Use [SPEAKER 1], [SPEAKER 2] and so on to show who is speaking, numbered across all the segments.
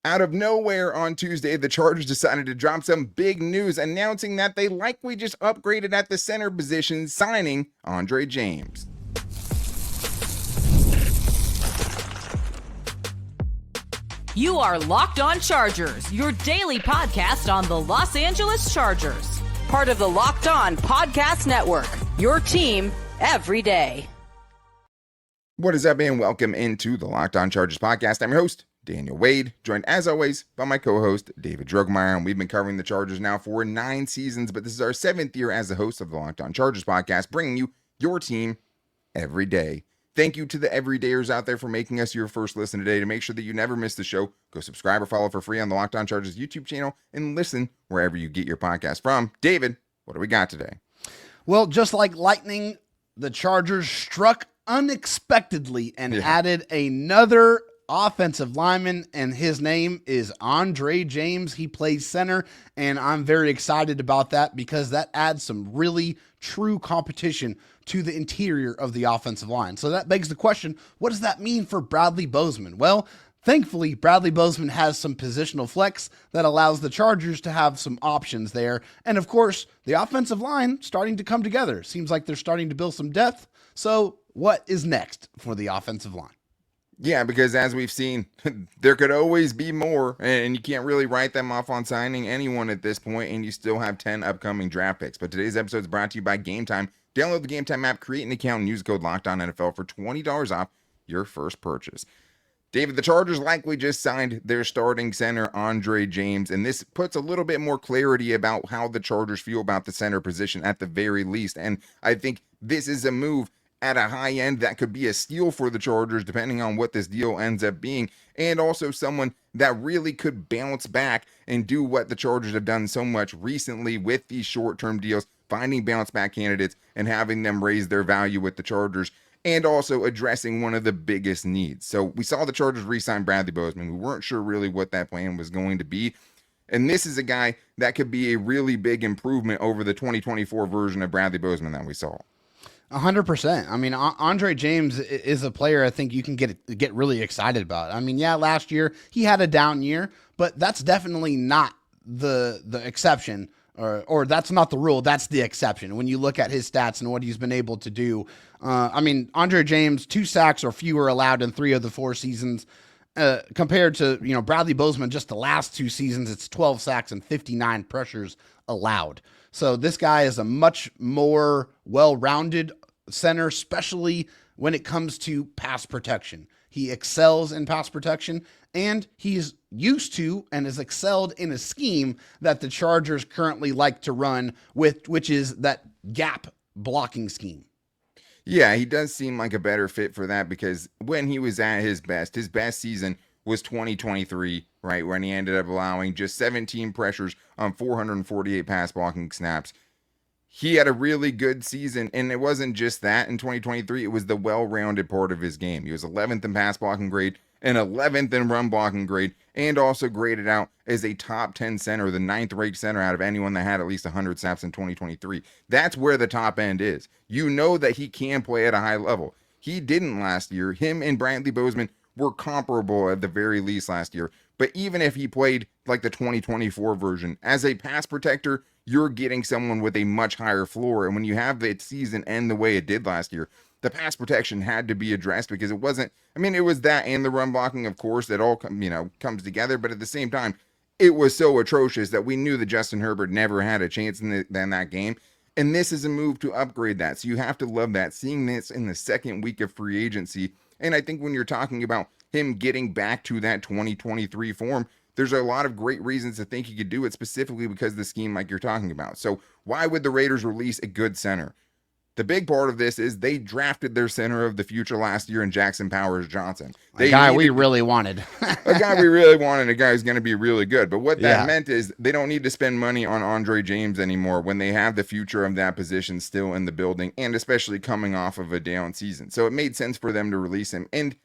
[SPEAKER 1] Out of nowhere on Tuesday, the Chargers decided to drop some big news announcing that they likely just upgraded at the center position, signing Andre James.
[SPEAKER 2] You are Locked On Chargers, your daily podcast on the Los Angeles Chargers. Part of the Locked On Podcast Network, your team every day.
[SPEAKER 1] What is up, and welcome into the Locked On Chargers podcast. I'm your host, Daniel Wade, joined as always by my co-host, David Droegemeier, and we've been covering the Chargers now for 9 seasons, but this is our 7th year as the host of the Locked On Chargers podcast, bringing you your team every day. Thank you to the everydayers out there for making us your first listen today. To make sure that you never miss the show, go subscribe or follow for free on the Locked On Chargers YouTube channel and listen wherever you get your podcast from. David, what do we got today?
[SPEAKER 3] Well, just like lightning, the Chargers struck unexpectedly and added another offensive lineman, and his name is Andre James. He plays center, and I'm very excited about that because that adds some really true competition to the interior of the offensive line. So that begs the question, what does that mean for Bradley Bozeman? Well, thankfully, Bradley Bozeman has some positional flex that allows the Chargers to have some options there. And of course, the offensive line starting to come together. Seems like they're starting to build some depth. So what is next for the offensive line?
[SPEAKER 1] Yeah, because as we've seen, there could always be more, and you can't really write them off on signing anyone at this point, and you still have 10 upcoming draft picks. But today's episode is brought to you by Game Time. Download the Game Time app, create an account, and use code LOCKEDONNFL for $20 off your first purchase. David, the Chargers likely just signed their starting center, Andre James, and this puts a little bit more clarity about how the Chargers feel about the center position at the very least. And I think this is a move at a high end that could be a steal for the Chargers, depending on what this deal ends up being, and also someone that really could bounce back and do what the Chargers have done so much recently with these short-term deals, finding bounce back candidates and having them raise their value with the Chargers, and also addressing one of the biggest needs. So we saw the Chargers re-sign Bradley Bozeman. We weren't sure really what that plan was going to be. And this is a guy that could be a really big improvement over the 2024 version of Bradley Bozeman that we saw.
[SPEAKER 3] 100%. I mean, Andre James is a player I think you can get really excited about. I mean, yeah, last year he had a down year, but that's definitely not the exception, or that's not the rule. That's the exception when you look at his stats and what he's been able to do. I mean, Andre James, 2 sacks or fewer allowed in 3 of the 4 seasons. Compared to, Bradley Bozeman, just the last 2 seasons, it's 12 sacks and 59 pressures allowed. So this guy is a much more well-rounded center, especially when it comes to pass protection. He excels in pass protection, and he's used to and has excelled in a scheme that the Chargers currently like to run with, which is that gap blocking scheme.
[SPEAKER 1] Yeah, he does seem like a better fit for that because when he was at his best season was 2023, right, when he ended up allowing just 17 pressures on 448 pass blocking snaps. He had a really good season, and it wasn't just that in 2023. It was the well-rounded part of his game. He was 11th in pass blocking grade and 11th in run blocking grade, and also graded out as a top 10 center, the 9th-ranked center out of anyone that had at least 100 snaps in 2023. That's where the top end is. You know that he can play at a high level. He didn't last year. Him and Bradley Bozeman were comparable at the very least last year. But even if he played like the 2024 version, as a pass protector, you're getting someone with a much higher floor. And when you have the season end the way it did last year, the pass protection had to be addressed because it wasn't, it was that and the run blocking, of course, that all, comes together. But at the same time, it was so atrocious that we knew that Justin Herbert never had a chance in that game. And this is a move to upgrade that. So you have to love that, seeing this in the second week of free agency. And I think when you're talking about him getting back to that 2023 form, there's a lot of great reasons to think he could do it, specifically because of the scheme like you're talking about. So why would the Raiders release a good center? The big part of this is they drafted their center of the future last year in Jackson Powers Johnson.
[SPEAKER 3] A guy we really wanted.
[SPEAKER 1] A guy we really wanted, a guy who's going to be really good. But what that meant is they don't need to spend money on Andre James anymore when they have the future of that position still in the building, and especially coming off of a down season. So it made sense for them to release him. And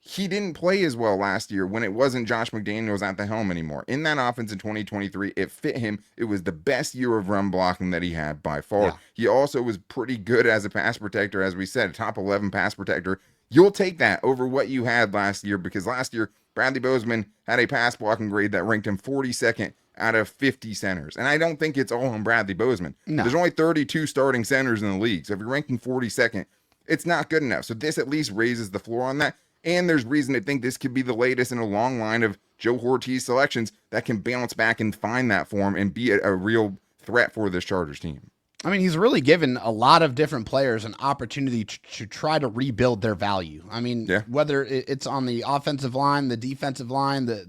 [SPEAKER 1] he didn't play as well last year when it wasn't Josh McDaniels at the helm anymore. In that offense in 2023, it fit him. It was the best year of run blocking that he had by far. Yeah. He also was pretty good as a pass protector, as we said, a top 11 pass protector. You'll take that over what you had last year, because last year Bradley Bozeman had a pass blocking grade that ranked him 42nd out of 50 centers. And I don't think it's all on Bradley Bozeman.
[SPEAKER 3] No.
[SPEAKER 1] There's only 32 starting centers in the league. So if you're ranking 42nd, it's not good enough. So this at least raises the floor on that. And there's reason to think this could be the latest in a long line of Joe Ortiz selections that can bounce back and find that form and be a real threat for this Chargers team.
[SPEAKER 3] I mean, he's really given a lot of different players an opportunity to try to rebuild their value. I mean, whether it's on the offensive line, the defensive line, the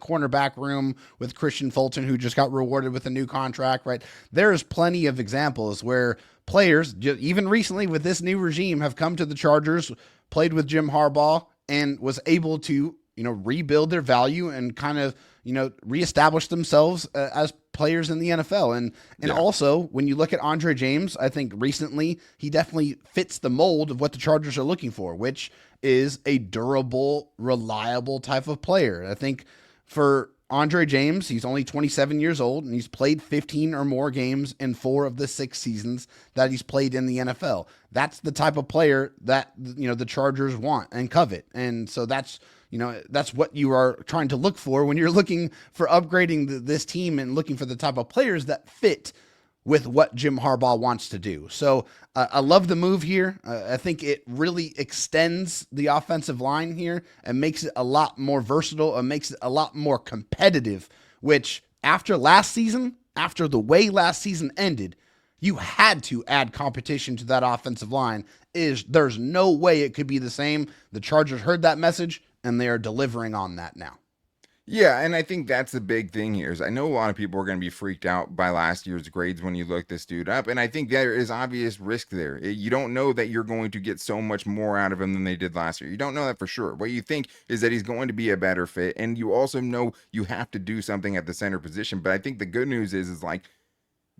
[SPEAKER 3] cornerback room with Christian Fulton, who just got rewarded with a new contract, right? There's plenty of examples where players, even recently with this new regime, have come to the Chargers, played with Jim Harbaugh, and was able to, rebuild their value and kind of, reestablish themselves as players in the NFL. And also, when you look at Andre James, I think recently he definitely fits the mold of what the Chargers are looking for, which is a durable, reliable type of player. I think for Andre James, he's only 27 years old, and he's played 15 or more games in 4 of the 6 seasons that he's played in the NFL. That's the type of player that, the Chargers want and covet. And so that's what you are trying to look for when you're looking for upgrading this team and looking for the type of players that fit with what Jim Harbaugh wants to do. So I love the move here. I think it really extends the offensive line here and makes it a lot more versatile and makes it a lot more competitive, which after the way last season ended, you had to add competition to that offensive line. There's no way it could be the same. The Chargers heard that message, and they are delivering on that now.
[SPEAKER 1] Yeah, and I think that's the big thing here is I know a lot of people are going to be freaked out by last year's grades when you look this dude up, and I think there is obvious risk there. You don't know that you're going to get so much more out of him than they did last year. You don't know that for sure. What you think is that he's going to be a better fit, and you also know you have to do something at the center position, but I think the good news is like,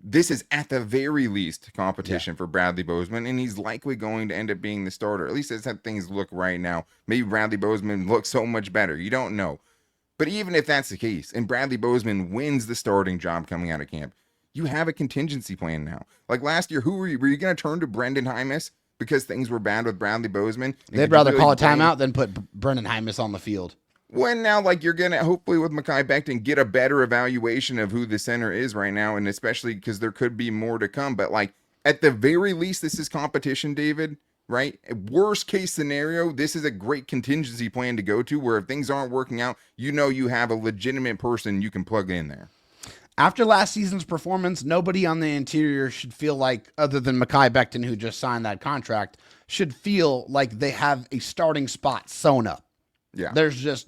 [SPEAKER 1] this is at the very least competition for Bradley Bozeman, and he's likely going to end up being the starter. At least that's how things look right now. Maybe Bradley Bozeman looks so much better. You don't know. But even if that's the case, and Bradley Bozeman wins the starting job coming out of camp, you have a contingency plan now. Like last year, were you going to turn to Brendan Hymas because things were bad with Bradley Bozeman?
[SPEAKER 3] They'd rather call a timeout than put Brendan Hymas on the field.
[SPEAKER 1] When now, like, you're going to, hopefully with Mekhi Becton, get a better evaluation of who the center is right now, and especially because there could be more to come. But, like, at the very least, this is competition, David, right? Worst case scenario, this is a great contingency plan to go to where if things aren't working out, you have a legitimate person you can plug in there.
[SPEAKER 3] After last season's performance, nobody on the interior should feel like, other than Mekhi Becton, who just signed that contract, should feel like they have a starting spot sewn up.
[SPEAKER 1] Yeah.
[SPEAKER 3] There's just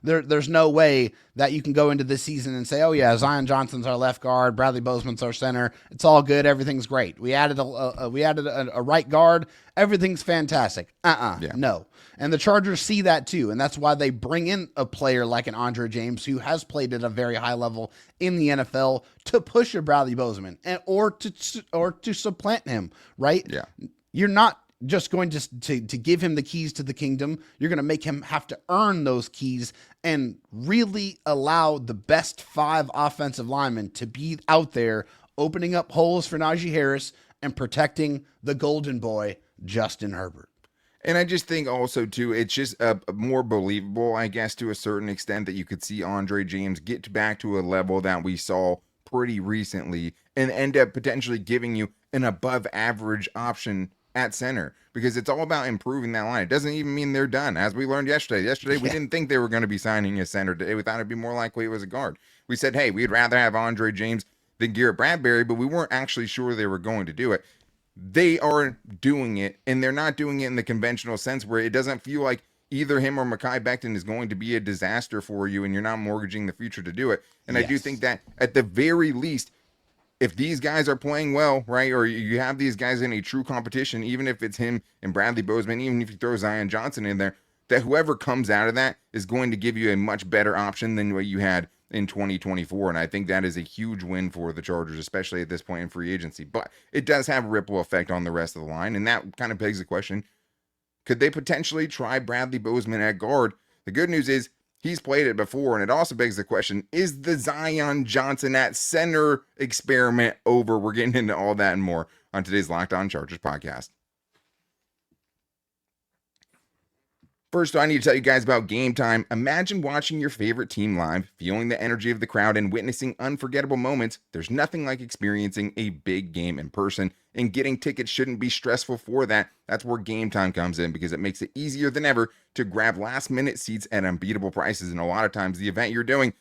[SPEAKER 3] there's no way that you can go into this season and say, oh yeah, Zion Johnson's our left guard, Bradley Bozeman's our center. It's all good. Everything's great. We added a right guard. Everything's fantastic. No. And the Chargers see that too. And that's why they bring in a player like an Andre James who has played at a very high level in the NFL to push a Bradley Bozeman or to supplant him, right?
[SPEAKER 1] Yeah.
[SPEAKER 3] You're not just going to give him the keys to the kingdom. You're going to make him have to earn those keys and really allow the best 5 offensive linemen to be out there opening up holes for Najee Harris and protecting the golden boy, Justin Herbert.
[SPEAKER 1] And I just think also, too, it's just more believable, I guess, to a certain extent that you could see Andre James get back to a level that we saw pretty recently and end up potentially giving you an above average option at center, because it's all about improving that line. It doesn't even mean they're done. As we learned yesterday, we didn't think they were going to be signing a center today. We thought it'd be more likely it was a guard. We said, hey, we'd rather have Andre James than Garrett Bradbury, but we weren't actually sure they were going to do it. They are doing it, and they're not doing it in the conventional sense where it doesn't feel like either him or Mekhi Becton is going to be a disaster for you, and you're not mortgaging the future to do it. And I do think that at the very least, if these guys are playing well, right, or you have these guys in a true competition, even if it's him and Bradley Bozeman, even if you throw Zion Johnson in there, that whoever comes out of that is going to give you a much better option than what you had in 2024. And I think that is a huge win for the Chargers, especially at this point in free agency. But it does have a ripple effect on the rest of the line. And that kind of begs the question, could they potentially try Bradley Bozeman at guard? The good news is he's played it before, and it also begs the question, is the Zion Johnson at center experiment over? We're getting into all that and more on today's Locked On Chargers podcast. First, I need to tell you guys about Game Time. Imagine watching your favorite team live, feeling the energy of the crowd, and witnessing unforgettable moments. There's nothing like experiencing a big game in person, and getting tickets shouldn't be stressful for that. That's where Game Time comes in because it makes it easier than ever to grab last-minute seats at unbeatable prices. And a lot of times, the event you're doing,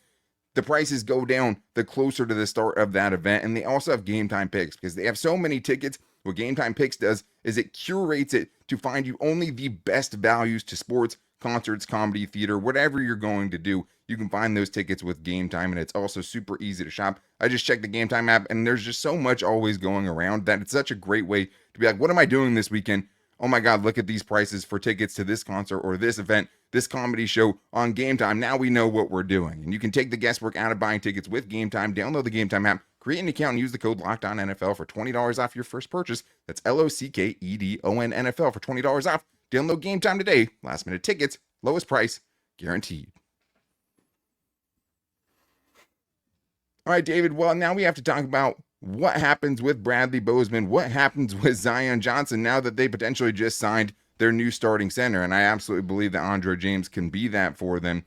[SPEAKER 1] the prices go down the closer to the start of that event. And they also have Game Time picks because they have so many tickets. What Game Time Picks does is it curates it to find you only the best values to sports, concerts, comedy, theater, whatever you're going to do. You can find those tickets with Game Time, and it's also super easy to shop. I just checked the Game Time app, and there's just so much always going around that it's such a great way to be like, what am I doing this weekend? Oh my God, look at these prices for tickets to this concert or this event, this comedy show on Game Time. Now we know what we're doing. And you can take the guesswork out of buying tickets with Game Time. Download the Game Time app, create an account, and use the code LOCKEDONNFL for $20 off your first purchase. That's LOCKEDON NFL for $20 off. Download Game Time today. Last minute tickets, lowest price, guaranteed. All right, David. Well, now we have to talk about what happens with Bradley Bozeman, what happens with Zion Johnson now that they potentially just signed their new starting center. And I absolutely believe that Andre James can be that for them.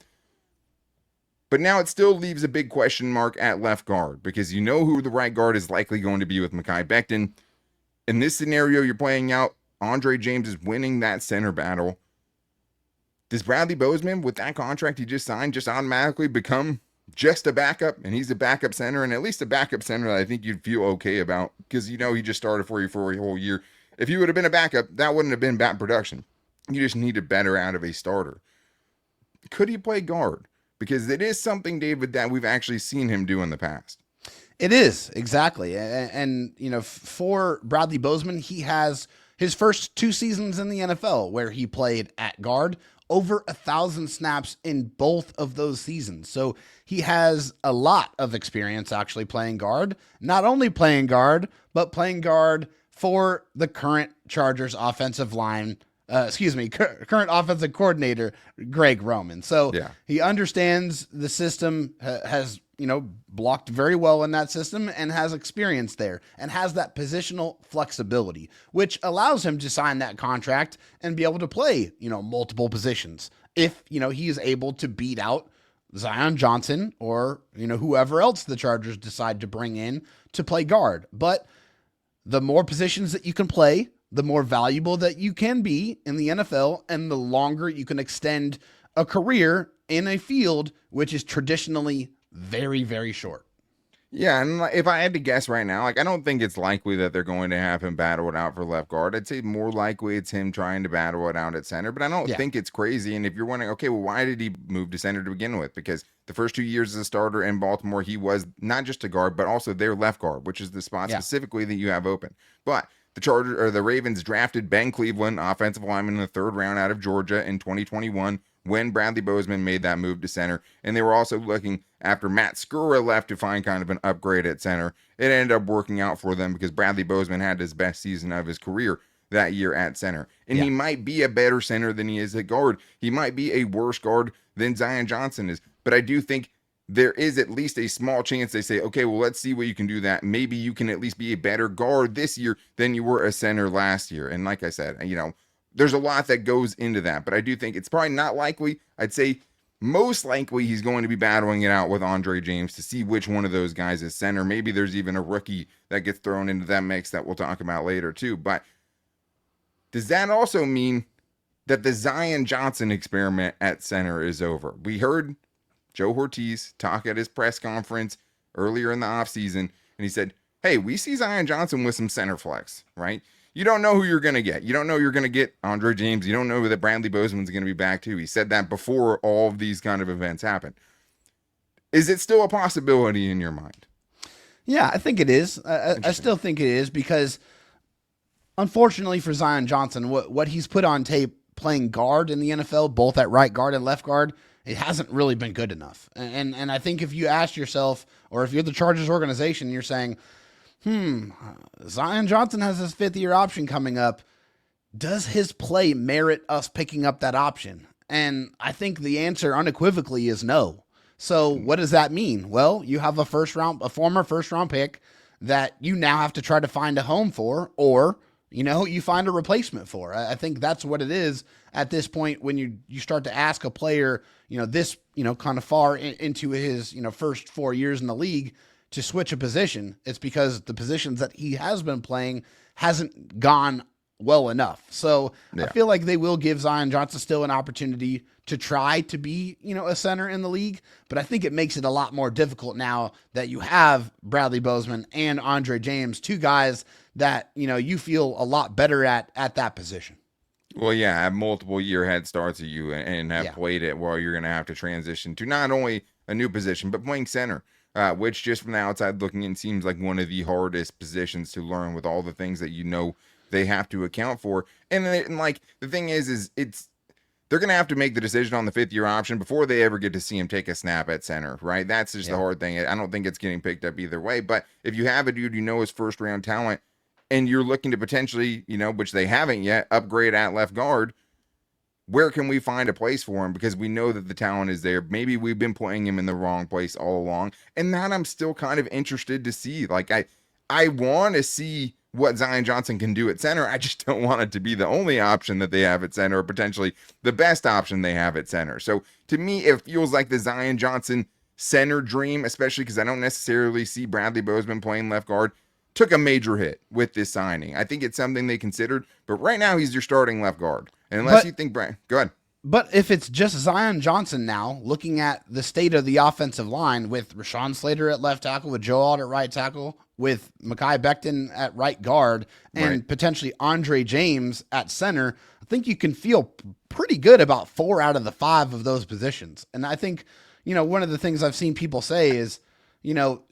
[SPEAKER 1] But now it still leaves a big question mark at left guard because you know who the right guard is likely going to be with Mekhi Becton. In this scenario you're playing out, Andre James is winning that center battle. Does Bradley Bozeman, with that contract he just signed, just automatically become just a backup? And he's a backup center, and at least a backup center that I think you'd feel okay about because you know he just started for you for a whole year. If he would have been a backup, that wouldn't have been bad production. You just needed better out of a starter. Could he play guard? Because it is something, David, that we've actually seen him do in the past.
[SPEAKER 3] It is, exactly. And you know, for Bradley Bozeman, he has his first 2 seasons in the NFL where he played at guard, over 1,000 snaps in both of those seasons. So he has a lot of experience actually playing guard, not only playing guard, but playing guard for the current Chargers offensive line, current offensive coordinator, Greg Roman. So
[SPEAKER 1] yeah,
[SPEAKER 3] he understands the system, has, blocked very well in that system and has experience there and has that positional flexibility, which allows him to sign that contract and be able to play, multiple positions. If, he is able to beat out Zion Johnson or, whoever else the Chargers decide to bring in to play guard. But the more positions that you can play, the more valuable that you can be in the NFL, and the longer you can extend a career in a field which is traditionally very, very short.
[SPEAKER 1] Yeah, and if I had to guess right now, I don't think it's likely that they're going to have him battle it out for left guard. I'd say more likely it's him trying to battle it out at center, but I don't think it's crazy. And if you're wondering, okay, well, why did he move to center to begin with? Because the first 2 years as a starter in Baltimore, he was not just a guard, but also their left guard, which is the spot specifically that you have open. But the Ravens drafted Ben Cleveland, offensive lineman, in the 3rd round out of Georgia in 2021 when Bradley Bozeman made that move to center. And they were also looking after Matt Skura left to find kind of an upgrade at center. It ended up working out for them because Bradley Bozeman had his best season of his career that year at center. And he might be a better center than he is at guard. He might be a worse guard than Zion Johnson is. But I do think there is at least a small chance they say, okay, well, let's see what you can do that. Maybe you can at least be a better guard this year than you were a center last year. And like I said, there's a lot that goes into that, but I do think it's probably not likely. I'd say most likely he's going to be battling it out with Andre James to see which one of those guys is center. Maybe there's even a rookie that gets thrown into that mix that we'll talk about later too. But does that also mean that the Zion Johnson experiment at center is over? We heard Joe Ortiz talk at his press conference earlier in the offseason, and he said, hey, we see Zion Johnson with some center flex, right? You don't know who you're going to get. You don't know you're going to get Andre James. You don't know that Bradley Bozeman's going to be back too. He said that before all of these kind of events happen. Is it still a possibility in your mind?
[SPEAKER 3] Yeah, I think it is. I still think it is because, unfortunately for Zion Johnson, what he's put on tape playing guard in the NFL, both at right guard and left guard, it hasn't really been good enough. And I think if you ask yourself, or if you're the Chargers organization, you're saying, Zion Johnson has his 5th-year option coming up. Does his play merit us picking up that option? And I think the answer unequivocally is no. So what does that mean? Well, you have a former first round pick that you now have to try to find a home for, or, you find a replacement for. I think that's what it is at this point when you start to ask a player, this, kind of far into his, first 4 years in the league to switch a position. It's because the positions that he has been playing hasn't gone well enough. So I feel like they will give Zion Johnson still an opportunity to try to be, a center in the league. But I think it makes it a lot more difficult now that you have Bradley Bozeman and Andre James, two guys that, you feel a lot better at that position.
[SPEAKER 1] Well, yeah, have multiple year head starts at you and have played it while you're going to have to transition to not only a new position, but playing center, which just from the outside looking in seems like one of the hardest positions to learn with all the things that they have to account for. And like the thing is they're going to have to make the decision on the 5th-year option before they ever get to see him take a snap at center, right? That's just the hard thing. I don't think it's getting picked up either way. But if you have a dude is first-round talent and you're looking to potentially, which they haven't yet, upgrade at left guard, where can we find a place for him? Because we know that the talent is there. Maybe we've been playing him in the wrong place all along. And that I'm still kind of interested to see. Like, I want to see what Zion Johnson can do at center. I just don't want it to be the only option that they have at center, or potentially the best option they have at center. So to me, it feels like the Zion Johnson center dream, especially because I don't necessarily see Bradley Bozeman playing left guard, took a major hit with this signing. I think it's something they considered, but right now he's your starting left guard. And unless you think go ahead.
[SPEAKER 3] But if it's just Zion Johnson now, looking at the state of the offensive line with Rashawn Slater at left tackle, with Joe Alt at right tackle, with Mekhi Becton at right guard, and potentially Andre James at center, I think you can feel pretty good about 4 out of the 5 of those positions. And I think, one of the things I've seen people say is, you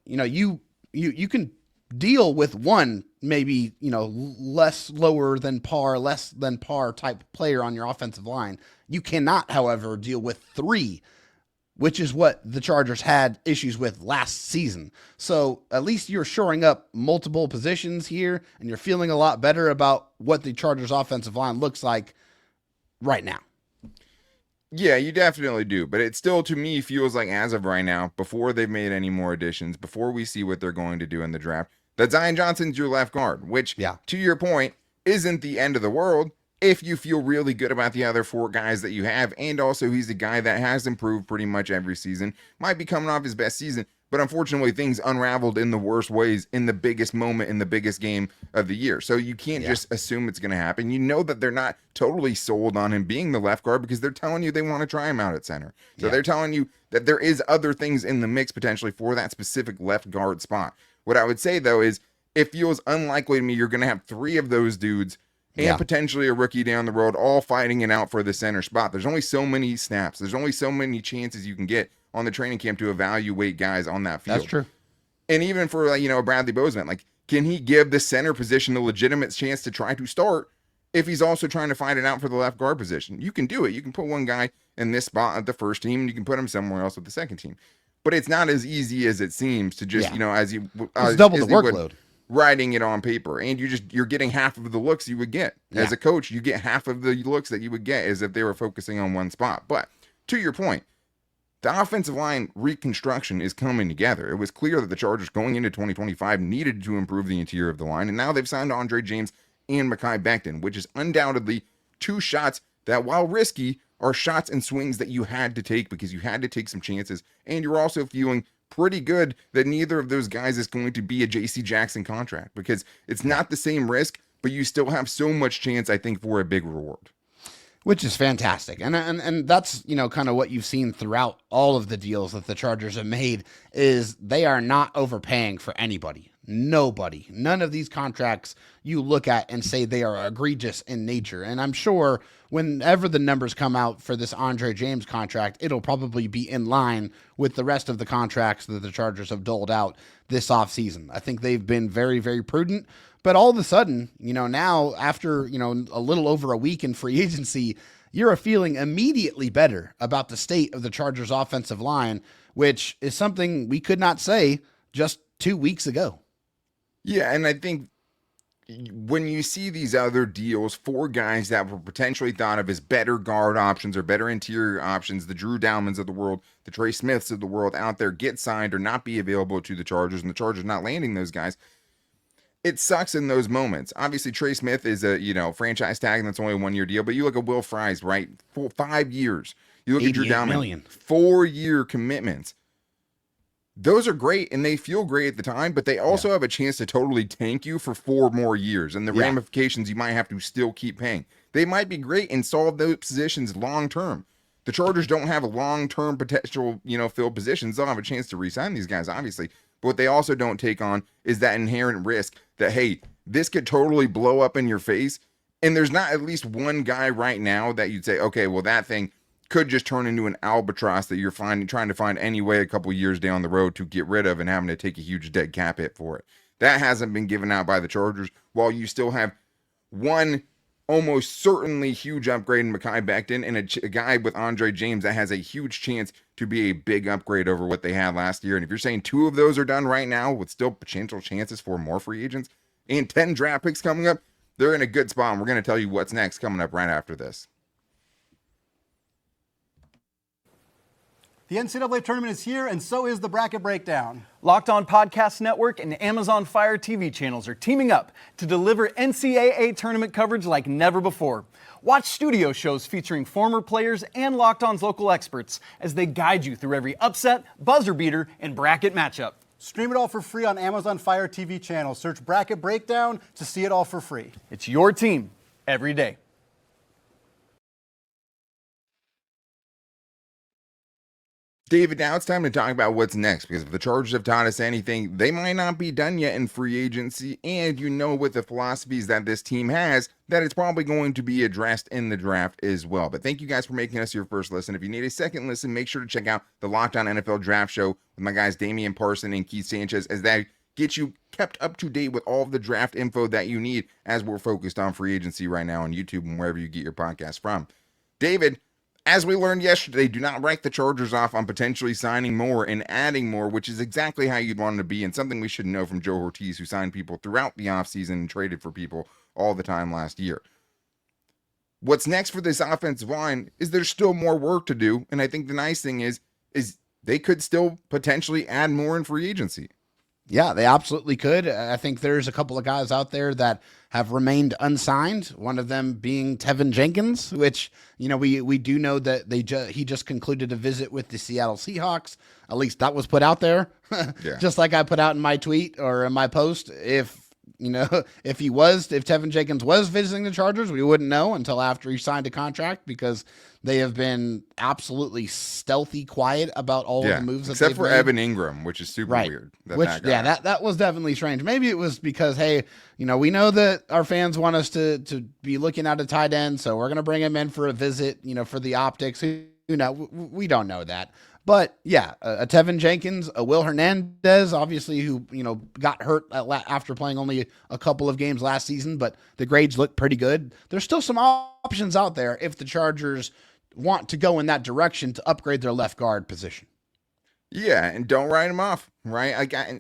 [SPEAKER 3] can deal with one, maybe, less than par type player on your offensive line. You cannot, however, deal with 3, which is what the Chargers had issues with last season. So at least you're shoring up multiple positions here, and you're feeling a lot better about what the Chargers offensive line looks like right now.
[SPEAKER 1] Yeah, you definitely do. But it still, to me, feels like as of right now, before they've made any more additions, before we see what they're going to do in the draft, that Zion Johnson's your left guard, which, to your point, isn't the end of the world if you feel really good about the other 4 guys that you have. And also, he's a guy that has improved pretty much every season. Might be coming off his best season, but unfortunately, things unraveled in the worst ways in the biggest moment, in the biggest game of the year. So you can't just assume it's going to happen. You know that they're not totally sold on him being the left guard because they're telling you they want to try him out at center. So they're telling you that there is other things in the mix potentially for that specific left guard spot. What I would say, though, is it feels unlikely to me you're going to have 3 of those dudes and potentially a rookie down the road all fighting it out for the center spot. There's only so many snaps. There's only so many chances you can get on the training camp to evaluate guys on that field.
[SPEAKER 3] That's true.
[SPEAKER 1] And even for, Bradley Bozeman, can he give the center position a legitimate chance to try to start if he's also trying to find it out for the left guard position? You can do it. You can put one guy in this spot at the first team, and you can put him somewhere else with the second team. But it's not as easy as it seems to just, as you
[SPEAKER 3] double the workload.
[SPEAKER 1] Writing it on paper, and you're getting half of the looks you would get as a coach. You get half of the looks that you would get as if they were focusing on one spot. But to your point, the offensive line reconstruction is coming together. It was clear that the Chargers going into 2025 needed to improve the interior of the line, and now they've signed Andre James and Mekhi Becton, which is undoubtedly 2 shots that, while risky, are shots and swings that you had to take because you had to take some chances, and you're also feeling pretty good that neither of those guys is going to be a J.C. Jackson contract because it's not the same risk, but you still have so much chance, I think, for a big reward.
[SPEAKER 3] Which is fantastic. And that's, kind of what you've seen throughout all of the deals that the Chargers have made is they are not overpaying for anybody. Nobody. None of these contracts you look at and say they are egregious in nature. And I'm sure whenever the numbers come out for this Andre James contract, it'll probably be in line with the rest of the contracts that the Chargers have doled out this offseason. I think they've been very, very prudent. But all of a sudden, now after, a little over a week in free agency, you're feeling immediately better about the state of the Chargers offensive line, which is something we could not say just 2 weeks ago.
[SPEAKER 1] Yeah, and I think when you see these other deals for guys that were potentially thought of as better guard options or better interior options, the Drew Dowmans of the world, the Trey Smiths of the world out there get signed or not be available to the Chargers, and the Chargers not landing those guys, it sucks in those moments. Obviously, Trey Smith is a franchise tag, and that's only a 1-year deal. But you look at Will Fries, right? 5 years. You look at Drew
[SPEAKER 3] 88
[SPEAKER 1] Dalman,
[SPEAKER 3] million.
[SPEAKER 1] 4-year commitments. Those are great, and they feel great at the time, but they also have a chance to totally tank you for 4 more years, and the ramifications you might have to still keep paying. They might be great and solve those positions long term. The Chargers don't have a long-term potential, fill positions. They'll have a chance to re-sign these guys, obviously. But what they also don't take on is that inherent risk that, hey, this could totally blow up in your face. And there's not at least one guy right now that you'd say, okay, well, that thing could just turn into an albatross that you're trying to find any way a couple years down the road to get rid of and having to take a huge dead cap hit for it. That hasn't been given out by the Chargers, while you still have one almost certainly huge upgrade in Mekhi Becton and a guy with Andre James that has a huge chance to be a big upgrade over what they had last year. And if you're saying 2 of those are done right now with still potential chances for more free agents and 10 draft picks coming up, they're in a good spot. And we're going to tell you what's next coming up right after this.
[SPEAKER 4] The NCAA tournament is here, and so is the Bracket Breakdown.
[SPEAKER 5] Locked On Podcast Network and Amazon Fire TV channels are teaming up to deliver NCAA tournament coverage like never before. Watch studio shows featuring former players and Locked On's local experts as they guide you through every upset, buzzer beater, and bracket matchup.
[SPEAKER 4] Stream it all for free on Amazon Fire TV channel. Search Bracket Breakdown to see it all for free.
[SPEAKER 5] It's your team every day.
[SPEAKER 1] David, now it's time to talk about what's next, because if the Chargers have taught us anything, they might not be done yet in free agency, and with the philosophies that this team has, that it's probably going to be addressed in the draft as well. But thank you guys for making us your first listen. If you need a second listen, make sure to check out the Locked On NFL Draft Show with my guys Damian Parson and Keith Sanchez, as that gets you kept up to date with all of the draft info that you need as we're focused on free agency right now on YouTube and wherever you get your podcast from. David, as we learned yesterday, do not write the Chargers off on potentially signing more and adding more, which is exactly how you'd want it to be, and something we should know from Joe Ortiz, who signed people throughout the offseason and traded for people all the time last year. What's next for this offensive line is there's still more work to do, and I think the nice thing is they could still potentially add more in free agency.
[SPEAKER 3] Yeah, they absolutely could. I think there's a couple of guys out there that have remained unsigned. One of them being Tevin Jenkins, which, we do know that he just concluded a visit with the Seattle Seahawks. At least that was put out there.
[SPEAKER 1] Yeah.
[SPEAKER 3] Just like I put out in my tweet or in my post. If Tevin Jenkins was visiting the Chargers, we wouldn't know until after he signed a contract, because they have been absolutely stealthy quiet about all of the moves that
[SPEAKER 1] except
[SPEAKER 3] they've
[SPEAKER 1] for
[SPEAKER 3] made.
[SPEAKER 1] Evan Ingram, which is super weird.
[SPEAKER 3] That was definitely strange. Maybe it was because, hey, we know that our fans want us to be looking at a tight end, so we're going to bring him in for a visit, for the optics. We don't know that. But yeah, a Tevin Jenkins, a Will Hernandez, obviously, who, got hurt after playing only a couple of games last season, but the grades look pretty good. There's still some options out there if the Chargers want to go in that direction to upgrade their left guard position.
[SPEAKER 1] Yeah, and don't write him off, right?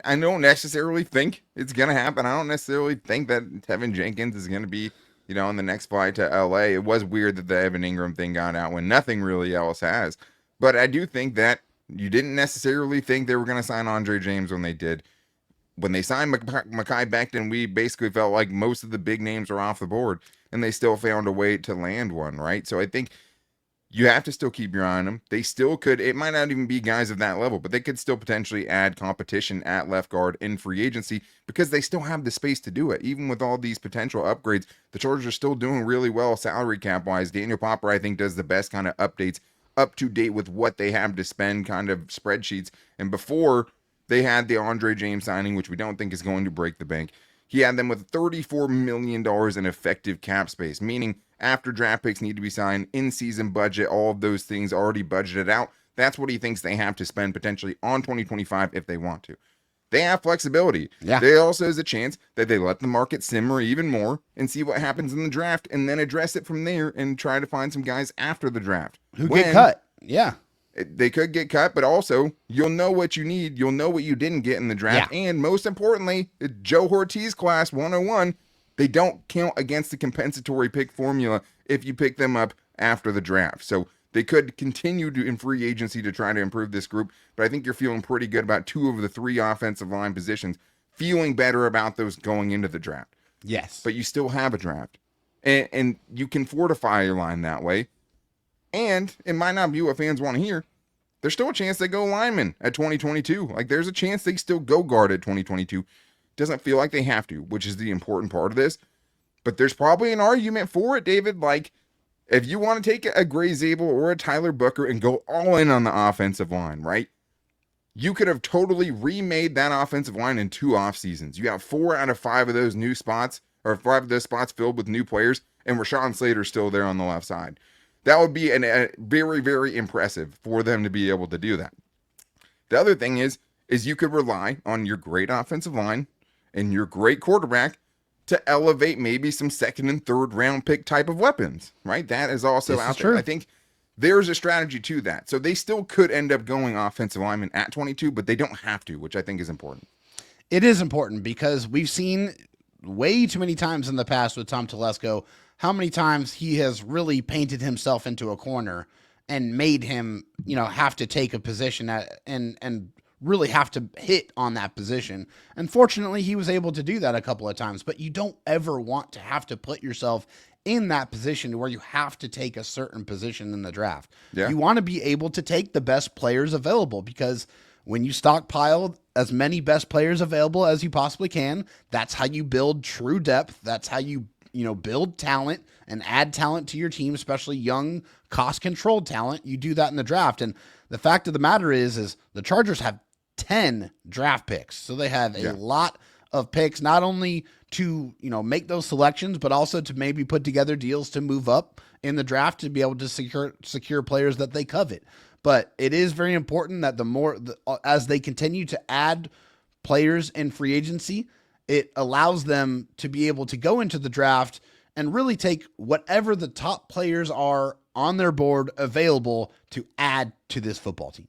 [SPEAKER 1] I don't necessarily think it's going to happen. I don't necessarily think that Tevin Jenkins is going to be, on the next flight to LA. It was weird that the Evan Ingram thing got out when nothing really else has. But I do think that you didn't necessarily think they were going to sign Andre James when they did. When they signed Mekhi Becton, we basically felt like most of the big names were off the board, and they still found a way to land one, right? So I think you have to still keep your eye on them. They still could, it might not even be guys of that level, but they could still potentially add competition at left guard in free agency, because they still have the space to do it. Even with all these potential upgrades, the Chargers are still doing really well salary cap wise. Daniel Popper, I think, does the best kind of updates up to date with what they have to spend kind of spreadsheets. And before they had the Andre James signing, which we don't think is going to break the bank, he had them with $34 million in effective cap space, meaning after draft picks need to be signed, in-season budget, all of those things already budgeted out. That's what he thinks they have to spend potentially on 2025 if they want to. They have flexibility.
[SPEAKER 3] Yeah.
[SPEAKER 1] There also is a chance that they let the market simmer even more and see what happens in the draft, and then address it from there and try to find some guys after the draft
[SPEAKER 3] who get cut. Yeah.
[SPEAKER 1] They could get cut, but also you'll know what you need. You'll know what you didn't get in the draft.
[SPEAKER 3] Yeah.
[SPEAKER 1] And most importantly, Joe Ortiz class 101, they don't count against the compensatory pick formula if you pick them up after the draft. So they could continue to in free agency to try to improve this group, but I think you're feeling pretty good about 2 of the 3 offensive line positions feeling better about those going into the draft.
[SPEAKER 3] Yes.
[SPEAKER 1] But you still have a draft. And you can fortify your line that way. And it might not be what fans want to hear. There's still a chance they go lineman at 2022. Like, there's a chance they still go guard at 2022. Doesn't feel like they have to, which is the important part of this. But there's probably an argument for it, David. Like, if you want to take a Gray Zabel or a Tyler Booker and go all in on the offensive line, right? You could have totally remade that offensive line in 2 off seasons. You have 4 out of 5 of those new spots, or 5 of those spots filled with new players, and Rashawn Slater's still there on the left side. That would be a very, very impressive for them to be able to do that. The other thing is you could rely on your great offensive line and your great quarterback to elevate maybe some 2nd and 3rd round pick type of weapons, right? That is also out there.
[SPEAKER 3] True.
[SPEAKER 1] I think there's a strategy to that. So they still could end up going offensive lineman at 22, but they don't have to, which I think is important.
[SPEAKER 3] It is important because we've seen way too many times in the past with Tom Telesco how many times he has really painted himself into a corner and made him, have to take a position and really have to hit on that position. Unfortunately, he was able to do that a couple of times, but you don't ever want to have to put yourself in that position where you have to take a certain position in the draft.
[SPEAKER 1] Yeah.
[SPEAKER 3] You want to be able to take the best players available, because when you stockpile as many best players available as you possibly can, that's how you build true depth. That's how you build talent and add talent to your team, especially young, cost-controlled talent. You do that in the draft. And the fact of the matter is the Chargers have 10 draft picks. So they have a lot of picks, not only to, make those selections, but also to maybe put together deals to move up in the draft to be able to secure players that they covet. But it is very important that as they continue to add players in free agency, it allows them to be able to go into the draft and really take whatever the top players are on their board available to add to this football team.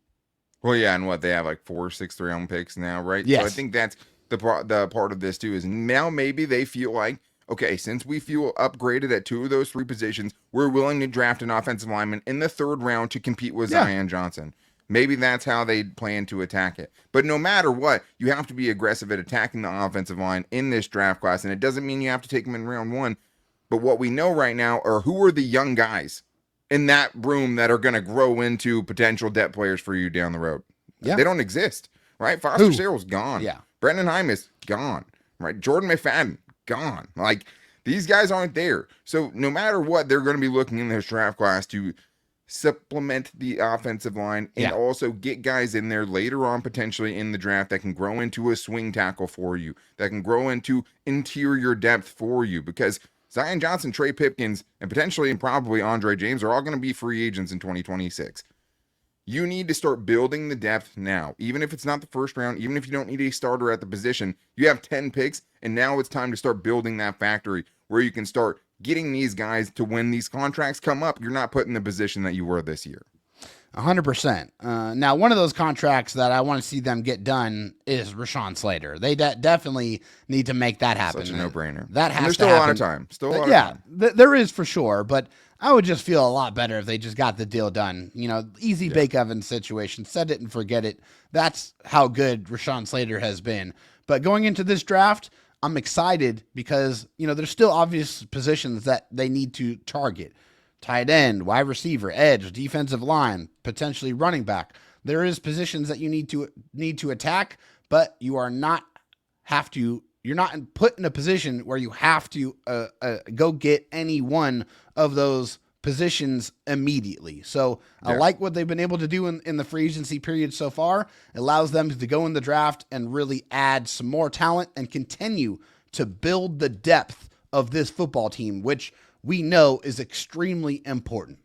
[SPEAKER 1] Well, yeah, and they have like 4 6th round picks now, right?
[SPEAKER 3] Yes.
[SPEAKER 1] So I think that's the part of this too, is now maybe they feel like, okay, since we feel upgraded at 2 of those 3 positions, we're willing to draft an offensive lineman in the 3rd round to compete with Zion Johnson. Maybe that's how they plan to attack it. But no matter what, you have to be aggressive at attacking the offensive line in this draft class. And it doesn't mean you have to take them in round 1. But what we know right now are who are the young guys in that room that are going to grow into potential depth players for you down the road.
[SPEAKER 3] Yeah.
[SPEAKER 1] They don't exist, right? Foster Sarrell's gone.
[SPEAKER 3] Yeah.
[SPEAKER 1] Brendan Hymus, gone, right? Jordan McFadden, gone. Like, these guys aren't there. So no matter what, they're going to be looking in this draft class to supplement the offensive line and also get guys in there later on potentially in the draft that can grow into a swing tackle for you, that can grow into interior depth for you, because Zion Johnson, Trey Pipkins, and potentially and probably Andre James are all going to be free agents in 2026. You need to start building the depth now. Even if it's not the 1st round, even if you don't need a starter at the position, you have 10 picks, and now it's time to start building that factory where you can start getting these guys to when these contracts come up, you're not put in the position that you were this year.
[SPEAKER 3] 100%. Now, one of those contracts that I want to see them get done is Rashawn Slater. They definitely need to make that happen.
[SPEAKER 1] Such a no-brainer.
[SPEAKER 3] That has
[SPEAKER 1] there's
[SPEAKER 3] to
[SPEAKER 1] still
[SPEAKER 3] happen.
[SPEAKER 1] a lot of time. Still a lot of time.
[SPEAKER 3] There is for sure, but I would just feel a lot better if they just got the deal done. Easy bake oven situation. Set it and forget it. That's how good Rashawn Slater has been. But going into this draft, I'm excited because, there's still obvious positions that they need to target. Tight end, wide receiver, edge, defensive line, potentially running back. There is positions that you need to attack, but you're not put in a position where you have to go get any one of those positions immediately. So I like what they've been able to do in the free agency period so far. It allows them to go in the draft and really add some more talent and continue to build the depth of this football team, which we know is extremely important.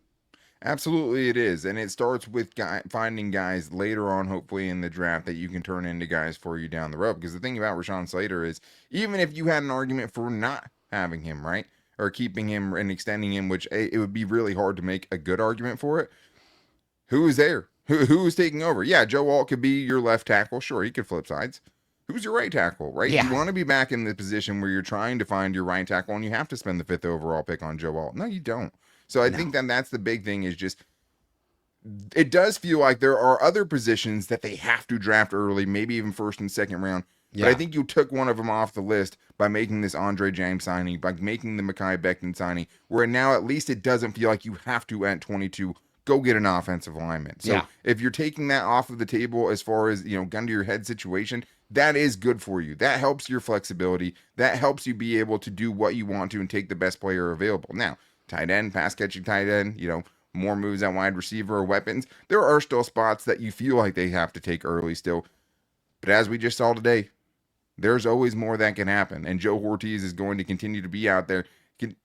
[SPEAKER 1] Absolutely it is. And it starts with finding guys later on, hopefully in the draft, that you can turn into guys for you down the road. Because the thing about Rashawn Slater is, even if you had an argument for not having him, right, or keeping him and extending him, which it would be really hard to make a good argument for it, who is there? Who is taking over? Yeah, Joe Alt could be your left tackle. Sure, he could flip sides. Who's your right tackle, right?
[SPEAKER 3] Yeah.
[SPEAKER 1] You want to be back in the position where you're trying to find your right tackle and you have to spend the 5th overall pick on Joe Alt. No, you don't. So I think that's the big thing, is just, it does feel like there are other positions that they have to draft early, maybe even 1st and 2nd round, But I think you took one of them off the list by making this Andre James signing, by making the Mekhi Becton signing, where now at least it doesn't feel like you have to, at 22, go get an offensive lineman. So if you're taking that off of the table as far as, gun to your head situation, that is good for you. That helps your flexibility. That helps you be able to do what you want to and take the best player available. Now, tight end, pass catching tight end, more moves at wide receiver or weapons. There are still spots that you feel like they have to take early still. But as we just saw today, there's always more that can happen. And Joe Ortiz is going to continue to be out there, can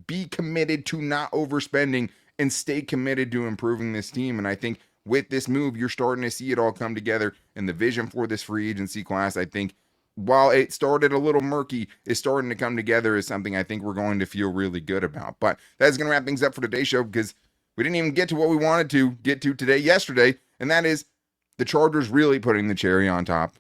[SPEAKER 1] be committed to not overspending and stay committed to improving this team. And I think with this move, you're starting to see it all come together. And the vision for this free agency class, I think, while it started a little murky, is starting to come together as something I think we're going to feel really good about. But that's going to wrap things up for today's show, because we didn't even get to what we wanted to get to yesterday, and that is the Chargers really putting the cherry on top,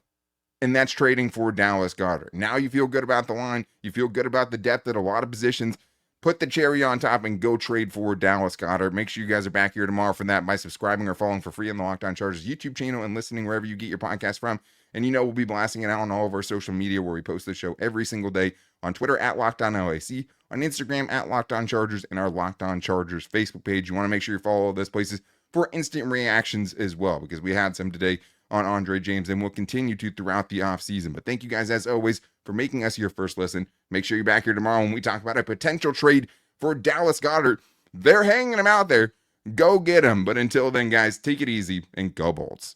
[SPEAKER 1] and that's trading for Dallas Goedert. Now you feel good about the line. You feel good about the depth at a lot of positions. Put the cherry on top and go trade for Dallas Goedert. Make sure you guys are back here tomorrow for that by subscribing or following for free on the Locked On Chargers YouTube channel and listening wherever you get your podcast from. And we'll be blasting it out on all of our social media where we post the show every single day on Twitter at LockedOnLAC, on Instagram at Locked On Chargers, and our Locked On Chargers Facebook page. You want to make sure you follow all those places for instant reactions as well, because we had some today on Andre James and we'll continue to throughout the offseason. But thank you guys, as always, for making us your first listen. Make sure you're back here tomorrow when we talk about a potential trade for Dallas Goedert. They're hanging him out there. Go get him. But until then, guys, take it easy and go Bolts.